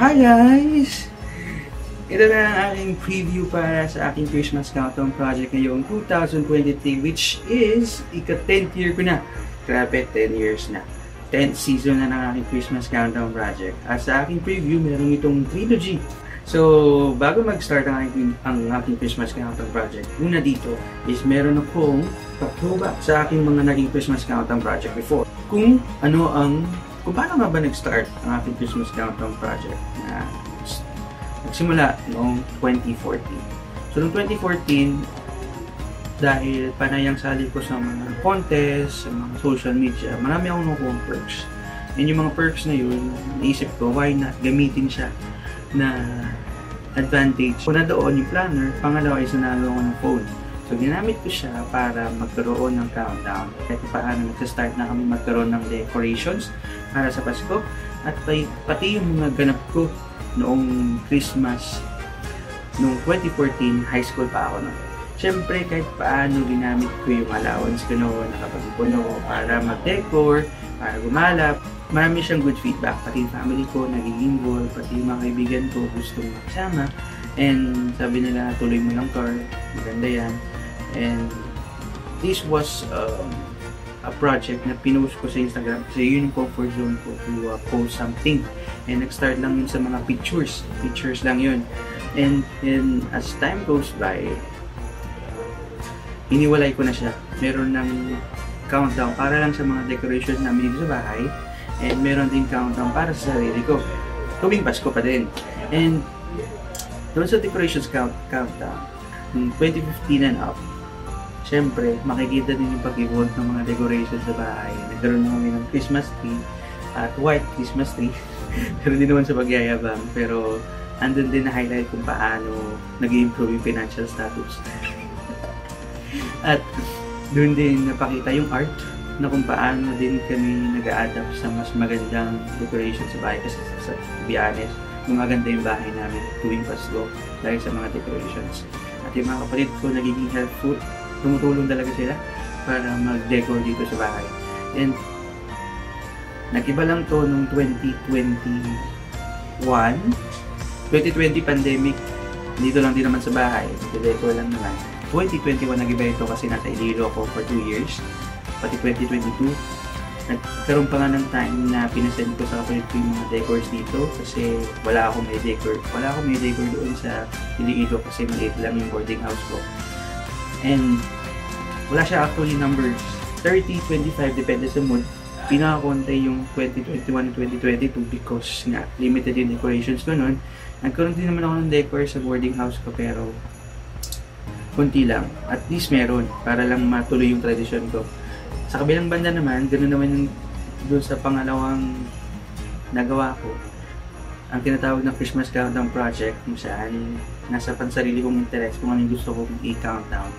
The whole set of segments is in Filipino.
Hi guys! Ito na ang aking preview para sa aking Christmas Countdown project ngayong 2023, which is ika-10th year ko na. Grabe, 10 years na. 10th season na ng aking Christmas Countdown project. At sa aking preview, meron itong trilogy. So, bago mag-start ang aking Christmas Countdown project, una dito is meron akong pag-throwback sa aking mga naging Christmas Countdown project before. Kung paano nga ba nag-start ang aking Christmas Countdown project na nagsimula noong 2014. So, noong 2014, dahil panayang sali ko sa mga contest, sa mga social media, marami akong nakuha perks. And yung mga perks na yun, naisip ko, why not gamitin siya na advantage. Una doon yung planner, pangalawa is nanalo ako ng phone. So, ginamit ko siya para magkaroon ng countdown. Kahit paano nagsa-start na kami magkaroon ng decorations para sa Pasko. At pati yung mga ganap ko noong Christmas, noong 2014, high school pa ako noon. Siyempre, kahit paano ginamit ko yung allowance ko noon, nakapag-ipon ako para mag-decor, para gumalap. Marami siyang good feedback. Pati yung family ko naging involved, pati yung mga kaibigan ko gustong magsama. And sabi nila, tuloy mo lang car, maganda yan. And this was a project na pinost ko sa Instagram kasi yun yung comfort zone ko to post something. And nag-start lang yun sa mga pictures lang yun. And as time goes by, iniwalay ko na siya. Meron ng countdown para lang sa mga decorations namin dito sa bahay. And meron din countdown para sa sarili ko. Tuwing Pasko pa din. And doon sa decorations countdown, 2015 and up, syempre, makikita din yung pag-evolve ng mga decorations sa bahay. Nagkaroon na kami ng Christmas tree at white Christmas tree. Pero hindi naman sa pagyayabang. Pero andun din na highlight kung paano nag-improve yung financial status. At doon din napakita yung art na kung paano din kami nag-a-adapt sa mas magandang decoration sa bahay. Kasi to be honest, maganda yung bahay namin tuwing Pasko dahil sa mga decorations. At yung mga kapatid ko nagiging helpful, tumutulong talaga sila para mag-decor dito sa bahay. And nag-iba lang to nung 2020 pandemic, dito lang din naman sa bahay, decor lang naman. 2021 nag-iba ito kasi nasa Iloilo ako for 2 years. Pati 2022, nagkaroon pa nga ng time na pinasend ko sa kapatid ko yung mga decors dito kasi wala akong may decor doon sa Iloilo kasi maliit lang yung boarding house ko. And wala siya actually numbers, 30, 25, depende sa mood. Pinakakonti yung 2021 and 2022 because nga limited yung decorations ko noon. Nagkaroon din naman ako ng decor sa boarding house ko pero konti lang. At least meron para lang matuloy yung tradisyon ko. Sa kabilang banda naman, ganoon naman yung doon sa pangalawang nagawa ko, ang tinatawag na Christmas Countdown Project, kung saan nasa pansarili kong interest kung anong gusto kong i-countdown.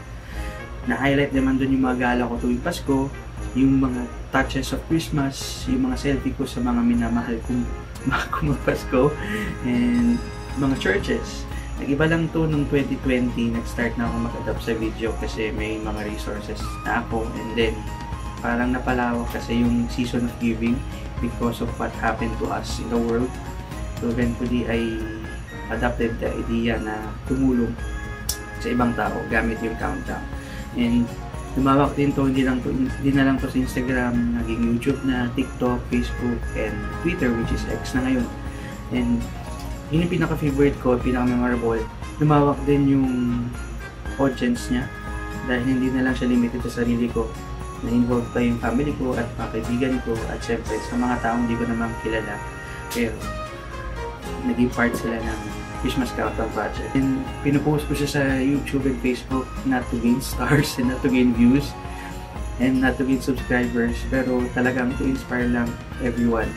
Na-highlight naman doon yung mga gala ko tuwing Pasko, yung mga touches of Christmas, yung mga selfie ko sa mga minamahal kong mga Pasko, and mga churches. Nag-iba lang to nung 2020, nag-start na ako mag-adapt sa video kasi may mga resources na ako, and then parang napalawak kasi yung season of giving because of what happened to us in the world. So eventually, I adapted the idea na tumulong sa ibang tao gamit yung countdown. And lumawak din to, hindi na lang to sa Instagram, naging YouTube na, TikTok, Facebook, and Twitter, which is X na ngayon. And yun yung pinaka-favorite ko, pinaka-memorable. Lumawak din yung audience niya dahil hindi na lang siya limited sa sarili ko. Na-involve pa yung family ko at mga kaibigan ko at syempre sa mga taong hindi ko naman kilala. Pero naging part sila ng Christmas Countdown Project. And pinupost ko siya sa YouTube and Facebook not to gain stars and not to gain views and not to gain subscribers, pero talagang to inspire lang everyone.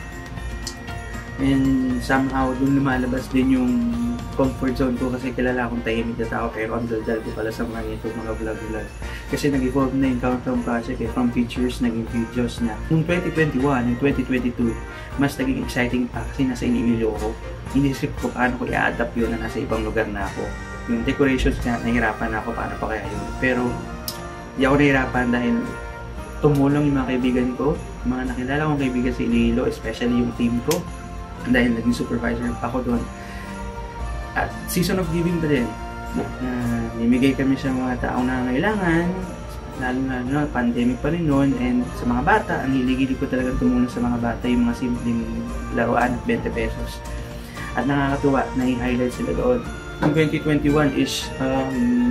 And somehow dun lumalabas din yung comfort zone ko kasi kilala akong tahimik na tao pero ang daldal ko pala sa mga itong mga vlog. Kasi nag-evolve na yung Countdown Project from pictures, naging videos na. Noong 2021 and 2022, mas naging exciting pa kasi nasa Iloilo ako. Inisip ko paano ko i-adapt yun na nasa ibang lugar na ako. Yung decorations nga, nahihirapan na ako paano pa kaya yun. Pero di ako nahihirapan dahil tumulong yung mga kaibigan ko, mga nakilala kong kaibigan sa Iloilo, especially yung team ko. dahil naging supervisor ako doon. At season of giving pa din. Nimigay kami sa mga taong nangangailangan, lalo na pandemic pa rin noon, and sa mga bata, ang hilig-hilig ko talaga tumulong sa mga bata, yung mga simpleng laruan at 20 pesos. At nakakatuwa, na-highlight sila doon. Yung 2021 is,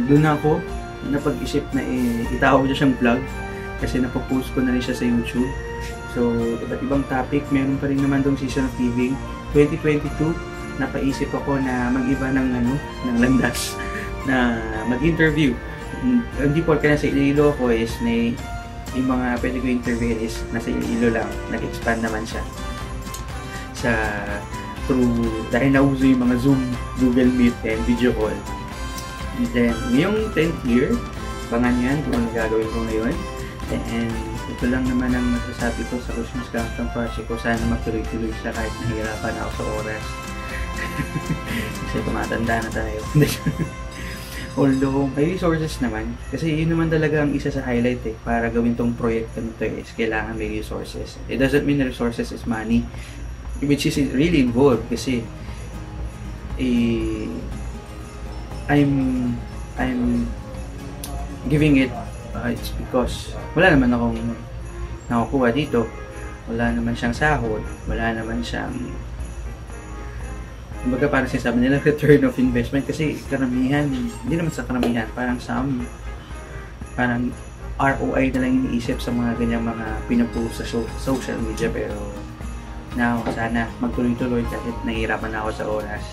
doon ako napag-isip na itawag siya siyang vlog, kasi napopost ko na rin siya sa YouTube. So, iba't ibang topic, meron pa rin naman doong season of giving. 2022, napaisip ako na mag-iba ng landas na mag-interview. Hindi po ka nasa Iloilo ko is may yung mga pwede ko interview is nasa Iloilo lang. Nag-expand naman siya sa dahil nauso yung mga Zoom, Google Meet, and video call. And then, ngayong 10th year, bangan yan kung ano gagawin ko ngayon. And ito lang naman ang masasabi ko sa Christmas Countdown Project ko. Sana magtuloy-tuloy siya kahit nahihirapan ako sa oras. Kasi tumatanda na tayo. Although may resources naman, kasi yun naman talaga ang isa sa highlight para gawin tong proyekto nito is kailangan may resources. It doesn't mean the resources is money, which is really involved kasi I'm giving it it's because wala naman akong nakukuha dito, wala naman siyang sahod, wala naman siyang kumbaga parang sinasabi nila return of investment kasi karamihan, hindi naman sa karamihan, parang ROI na lang iniisip sa mga ganyang mga pinapost sa social media. Pero now, sana magtuloy-tuloy kahit nahihirapan na ako sa oras,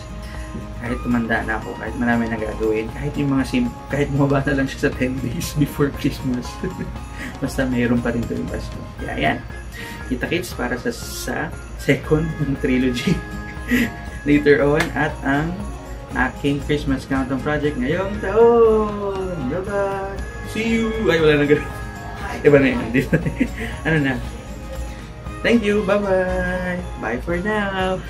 kahit tumanda na ako, kahit marami na gagawin, kahit yung mga kahit mababa na lang siya sa 10 days before Christmas. Basta mayroon pa rin ito yung Pasko. Kaya yan, kita-kits para sa second ng trilogy later on at ang aking Christmas Countdown Project ngayong taon. Bye-bye! See you! Ay, wala na gano'n. Iba na yan. Ano na? Thank you! Bye-bye! Bye for now!